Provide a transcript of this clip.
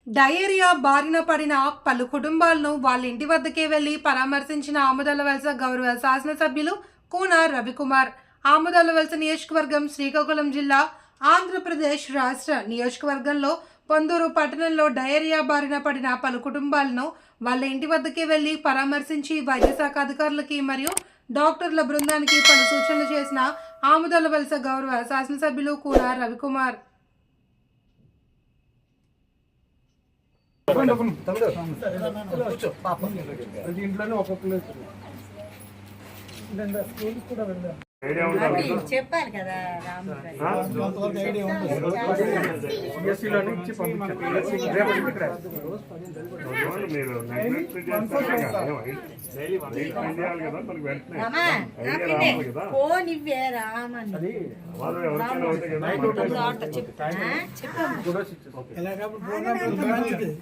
Diarrhoea బారిన పడిన పలు కుటుంబాలను వాళ్ళ ఇంటి వద్దకే వెళ్లి పరామర్శించిన ఆముదలవలస గౌరవ శాసనసభ్యులు కూన రవికుమార్. ఆముదలవలస నియోజకవర్గం శ్రీకాకుళం జిల్లా, ఆంధ్రప్రదేశ్ రాష్ట్ర నియోజకవర్గంలో పొందూరు పట్టణంలో డయేరియా బారిన పడిన పలు కుటుంబాలను వాళ్ళ ఇంటి వద్దకే వెళ్లి పరామర్శించి వైద్య శాఖ అధికారులకి మరియు డాక్టర్ల బృందానికి పలు సూచనలు చేసిన ఆముదలవలస గౌరవ శాసనసభ్యులు కూన రవికుమార్. ఇంట్లోనే ఒక్కొక్కరు చెప్పాలి కదా సిఎస్సీలోనే ఇచ్చి ఫోన్ ఇవ్వే రామని పంపించారు.